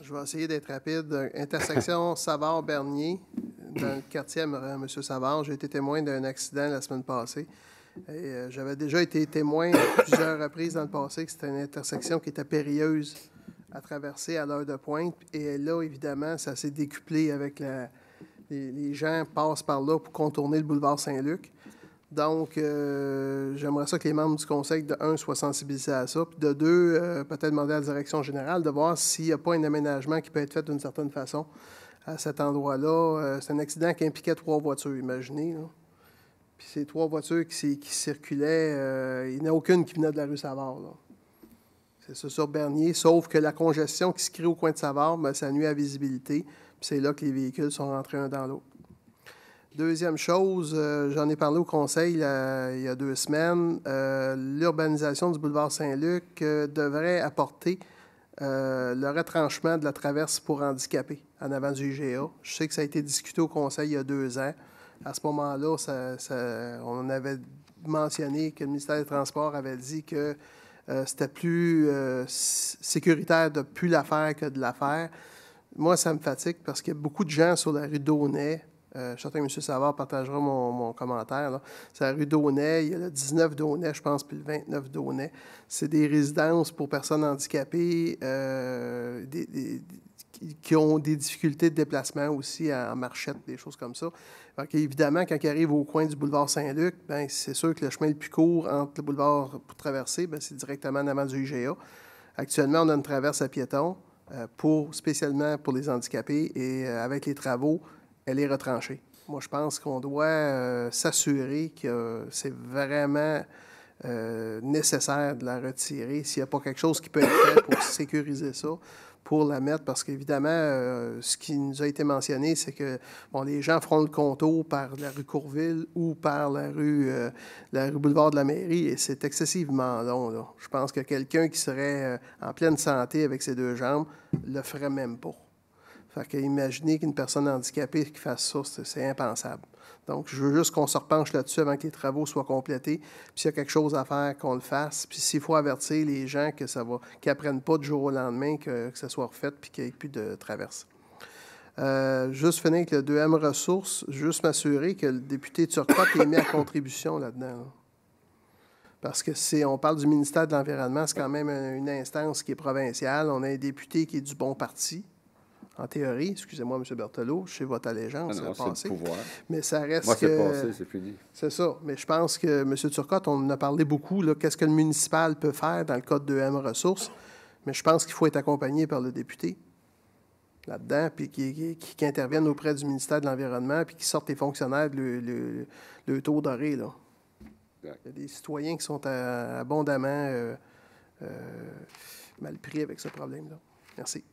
Je vais essayer d'être rapide. Intersection Savard-Bernier, dans le quartier M. Savard. J'ai été témoin d'un accident la semaine passée. J'avais déjà été témoin à plusieurs reprises dans le passé que c'était une intersection qui était périlleuse à traverser à l'heure de pointe. Et là, évidemment, ça s'est décuplé avec les gens passent par là pour contourner le boulevard Saint-Luc. Donc, j'aimerais ça que les membres du conseil, de un, soient sensibilisés à ça, puis de deux, peut-être demander à la direction générale de voir s'il n'y a pas un aménagement qui peut être fait d'une certaine façon à cet endroit-là. C'est un accident qui impliquait 3 voitures, imaginez, là. Puis ces 3 voitures qui circulaient, il n'y en a aucune qui venait de la rue Savard, là. C'est ça sur Bernier, sauf que la congestion qui se crée au coin de Savard, bien, ça nuit à la visibilité, puis c'est là que les véhicules sont rentrés un dans l'autre. Deuxième chose, j'en ai parlé au conseil il y a 2 semaines, l'urbanisation du boulevard Saint-Luc devrait apporter le retranchement de la traverse pour handicapés en avant du IGA. Je sais que ça a été discuté au conseil il y a 2 ans. À ce moment-là, on avait mentionné que le ministère des Transports avait dit que c'était plus sécuritaire de ne plus la faire que de la faire. Moi, ça me fatigue parce qu'il y a beaucoup de gens sur la rue d'Aunay. Je suis certain que M. Savard partagera mon commentaire, là. C'est la rue d'Aunay, il y a le 19 d'Aunay, je pense, puis le 29 d'Aunay. C'est des résidences pour personnes handicapées qui ont des difficultés de déplacement aussi en marchette, des choses comme ça. Donc, évidemment, quand ils arrivent au coin du boulevard Saint-Luc, bien, c'est sûr que le chemin le plus court entre le boulevard pour traverser, bien, c'est directement en avant du IGA. Actuellement, on a une traverse à piétons spécialement pour les handicapés et avec les travaux, elle est retranchée. Moi, je pense qu'on doit s'assurer que c'est vraiment nécessaire de la retirer. S'il n'y a pas quelque chose qui peut être fait pour sécuriser ça, pour la mettre, parce qu'évidemment, ce qui nous a été mentionné, c'est que les gens feront le contour par la rue Courville ou par la rue Boulevard de la Mairie, et c'est excessivement long, là. Je pense que quelqu'un qui serait en pleine santé avec ses 2 jambes le ferait même pas. Fait qu'imaginez qu'une personne handicapée qui fasse ça, c'est impensable. Donc, je veux juste qu'on se repenche là-dessus avant que les travaux soient complétés. Puis s'il y a quelque chose à faire, qu'on le fasse. Puis s'il faut avertir les gens qu'ils n'apprennent pas du jour au lendemain que ça soit refait puis qu'il n'y ait plus de traverse. Juste finir avec le 2M ressources, juste m'assurer que le député Turcotte est mis à contribution là-dedans, là. Parce que on parle du ministère de l'Environnement, c'est quand même une instance qui est provinciale. On a un député qui est du bon parti. En théorie, excusez-moi, M. Berthelot, je sais votre allégeance, non, c'est passé. Le pouvoir. Mais ça reste moi, c'est passé, c'est fini. C'est ça. Mais je pense que M. Turcotte, on en a parlé beaucoup, qu'est-ce que le municipal peut faire dans le code de M ressources. Mais je pense qu'il faut être accompagné par le député là-dedans, puis qui intervienne auprès du ministère de l'Environnement, puis qui sorte les fonctionnaires le taux doré, là. Il y a des citoyens qui sont abondamment mal pris avec ce problème-là. Merci.